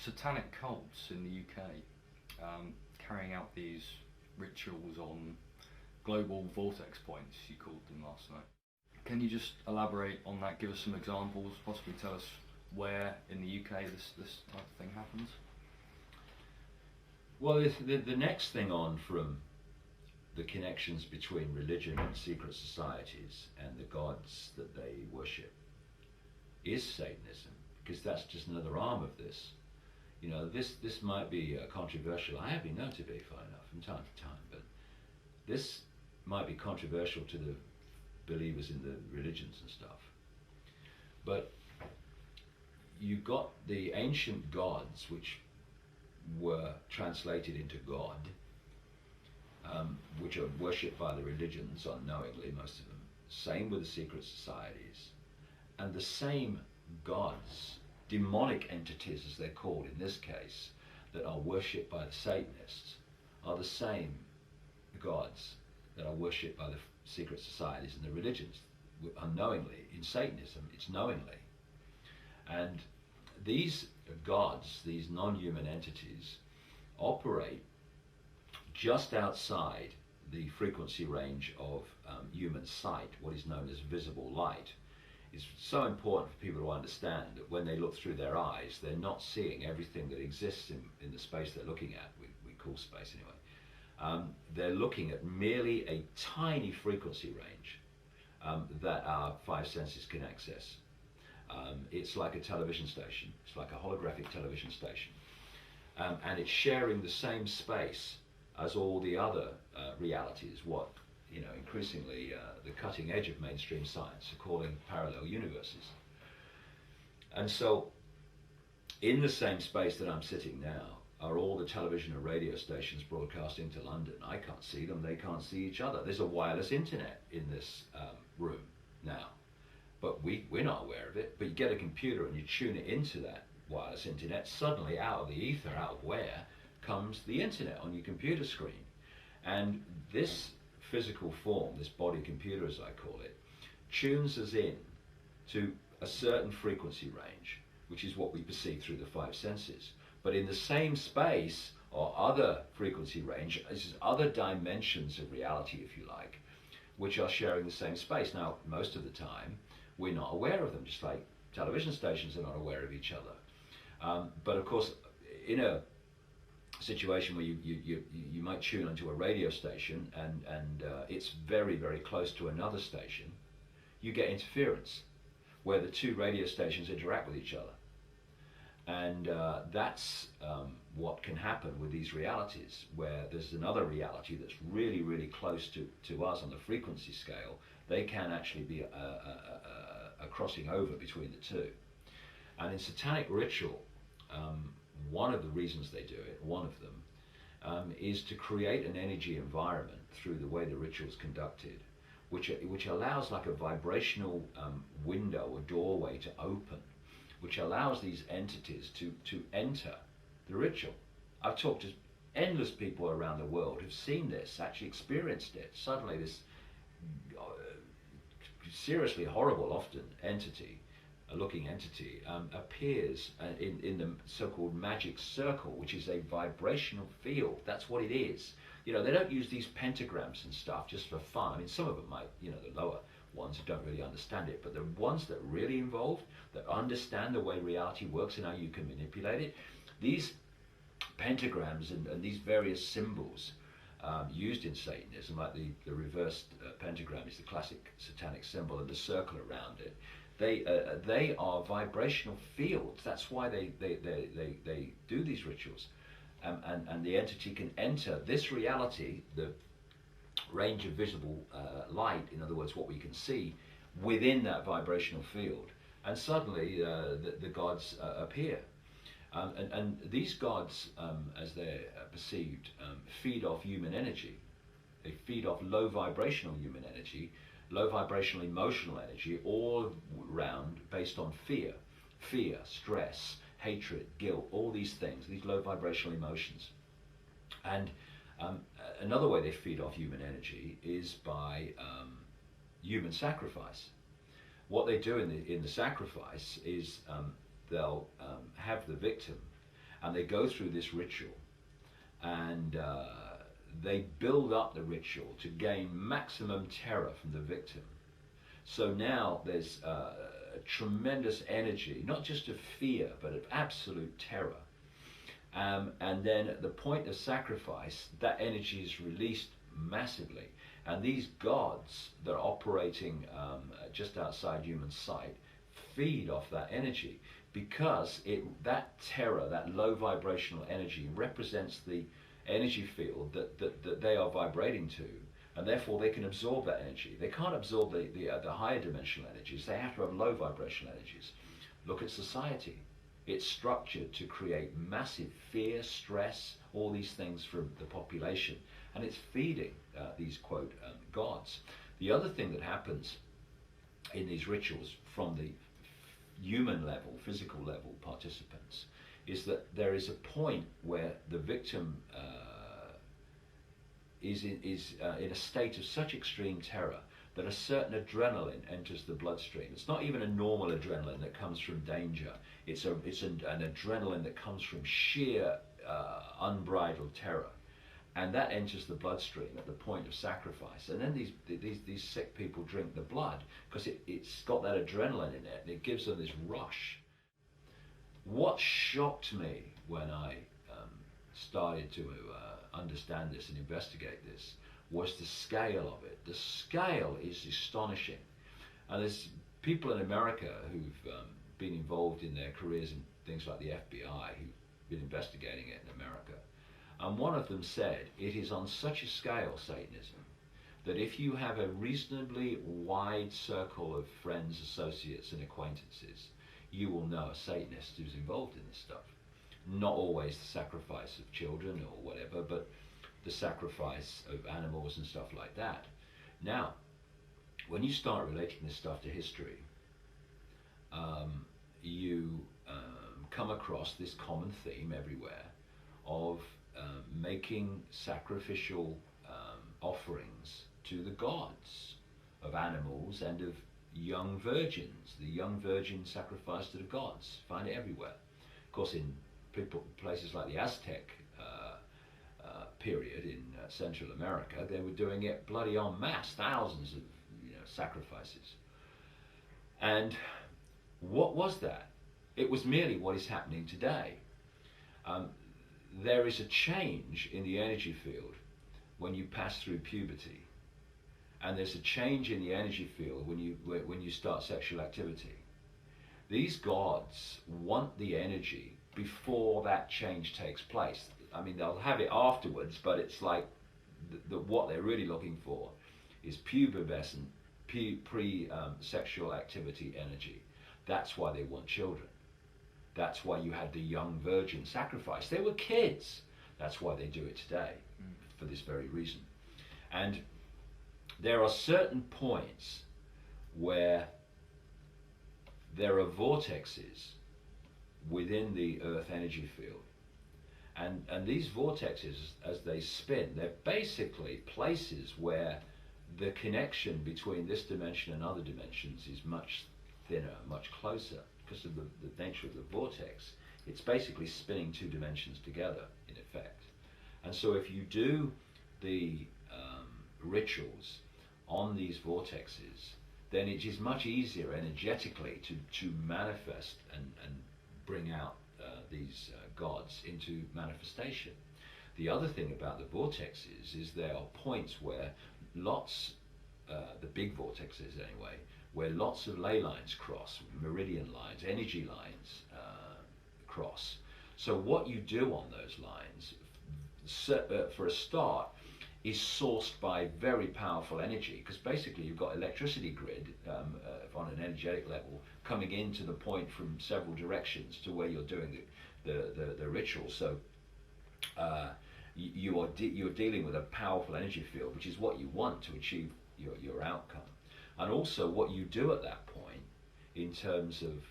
Satanic cults in the UK carrying out these rituals on global vortex points, you called them last night. Can you just elaborate on that, give us some examples, possibly tell us where in the UK this type of thing happens? Well, the next thing on from the connections between religion and secret societies and the gods that they worship is Satanism, because that's just another arm of this. You know, this might be controversial. I have been known to be, fine enough, from time to time, but this might be controversial to the believers in the religions and stuff. But you got the ancient gods, which were translated into God, which are worshipped by the religions unknowingly, most of them. Same with the secret societies. And the same gods, demonic entities as they're called in this case, that are worshipped by the Satanists, are the same gods that are worshipped by the secret societies and the religions unknowingly. In Satanism, it's knowingly. And these gods, these non-human entities, operate just outside the frequency range of human sight, what is known as visible light. It's so important for people to understand that when they look through their eyes, they're not seeing everything that exists in the space they're looking at. We call space anyway. They're looking at merely a tiny frequency range that our five senses can access. It's like a television station. It's like a holographic television station. And it's sharing the same space as all the other realities, what, you know, increasingly the cutting edge of mainstream science are calling parallel universes. And so in the same space that I'm sitting now are all the television and radio stations broadcasting to London. I can't see them, they can't see each other. There's a wireless internet in this room now, but we're not aware of it. But you get a computer and you tune it into that wireless internet, suddenly out of the ether, out of where, comes the internet on your computer screen. And this physical form, this body computer as I call it, tunes us in to a certain frequency range, which is what we perceive through the five senses. But in the same space or other frequency range, is other dimensions of reality, if you like, which are sharing the same space. Now, most of the time, we're not aware of them, just like television stations are not aware of each other. But of course, in a situation where you might tune onto a radio station and it's very, very close to another station, you get interference where the two radio stations interact with each other. And that's what can happen with these realities, where there's another reality that's really, really close to us on the frequency scale. They can actually be a crossing over between the two. And in satanic ritual, one of the reasons they do it, one of them, is to create an energy environment through the way the ritual is conducted, which allows like a vibrational window or doorway to open, which allows these entities to enter the ritual. I've talked to endless people around the world who've seen this, actually experienced it. Suddenly this seriously horrible, often, looking entity appears in the so-called magic circle, which is a vibrational field. That's what it is. You know, they don't use these pentagrams and stuff just for fun. I mean, some of them might, you know, the lower ones who don't really understand it, but the ones that are really involved, that understand the way reality works and how you can manipulate it, these pentagrams and these various symbols used in Satanism, like the reversed pentagram is the classic satanic symbol, and the circle around it, they are vibrational fields. That's why they do these rituals. And the entity can enter this reality, the range of visible light, in other words, what we can see, within that vibrational field. And suddenly the gods appear. And these gods, as they're perceived, feed off human energy. They feed off low vibrational human energy, low vibrational emotional energy, all round based on fear, stress, hatred, guilt, all these things, these low vibrational emotions. And another way they feed off human energy is by human sacrifice. What they do in the sacrifice is they'll have the victim and they go through this ritual, and they build up the ritual to gain maximum terror from the victim. So now there's a tremendous energy, not just of fear, but of absolute terror. And then at the point of sacrifice, that energy is released massively. And these gods that are operating just outside human sight feed off that energy, because that terror, that low vibrational energy, represents the energy field that they are vibrating to, and therefore they can absorb that energy. They can't absorb the higher dimensional energies. They have to have low vibrational energies. Look at society. It's structured to create massive fear, stress, all these things from the population, and it's feeding these, quote, gods. The other thing that happens in these rituals from the human level, physical level participants, is that there is a point where the victim is in a state of such extreme terror that a certain adrenaline enters the bloodstream. It's not even a normal adrenaline that comes from danger. It's an adrenaline that comes from sheer unbridled terror, and that enters the bloodstream at the point of sacrifice. And then these sick people drink the blood because it's got that adrenaline in it, and it gives them this rush. What shocked me when I started to understand this and investigate this was the scale of it. The scale is astonishing. And there's people in America who've been involved in their careers in things like the FBI, who've been investigating it in America. And one of them said, it is on such a scale, Satanism, that if you have a reasonably wide circle of friends, associates, and acquaintances, you will know a Satanist who's involved in this stuff. Not always the sacrifice of children or whatever, but the sacrifice of animals and stuff like that. Now, when you start relating this stuff to history, you come across this common theme everywhere of making sacrificial offerings to the gods of animals and of young virgins. The young virgin sacrifice to the gods. Find it everywhere. Of course, in places like the Aztec period in Central America, they were doing it bloody en masse, thousands of sacrifices. And what was that? It was merely what is happening today. There is a change in the energy field when you pass through puberty, and there's a change in the energy field when you start sexual activity. These gods want the energy before that change takes place. I mean, they'll have it afterwards, but it's like what they're really looking for is pubescent, pre-sexual activity energy. That's why they want children. That's why you had the young virgin sacrifice. They were kids. That's why they do it today, for this very reason. And there are certain points where there are vortexes within the Earth energy field. And these vortexes, as they spin, they're basically places where the connection between this dimension and other dimensions is much thinner, much closer, because of the nature of the vortex. It's basically spinning two dimensions together, in effect. And so if you do the rituals on these vortexes, then it is much easier energetically to manifest and bring out these gods into manifestation. The other thing about the vortexes is there are points where the big vortexes anyway, where lots of ley lines cross, meridian lines, energy lines cross. So what you do on those lines, for a start, is sourced by very powerful energy, because basically you've got electricity grid on an energetic level coming into the point from several directions to where you're doing the ritual. So you're dealing with a powerful energy field, which is what you want to achieve your outcome. And also what you do at that point in terms of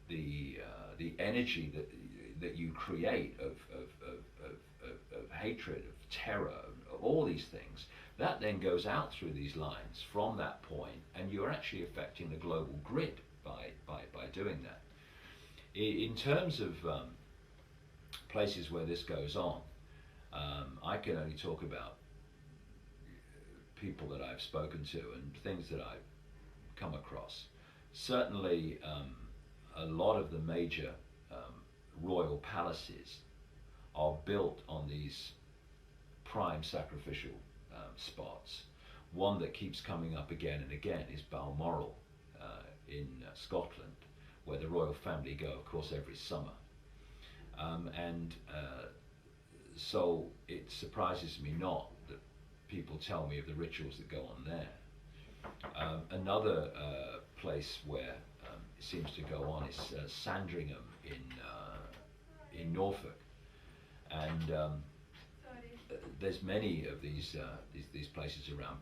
the energy that you create of hatred, of terror, of all these things, that then goes out through these lines from that point, and you're actually affecting the global grid by doing that. In terms of places where this goes on, I can only talk about people that I've spoken to and things that I've come across. Certainly, a lot of the major royal palaces are built on these prime sacrificial spots. One that keeps coming up again and again is Balmoral in Scotland, where the royal family go, of course, every summer. So it surprises me not that people tell me of the rituals that go on there. Another place where it seems to go on is Sandringham in Norfolk, and there's many of these places around.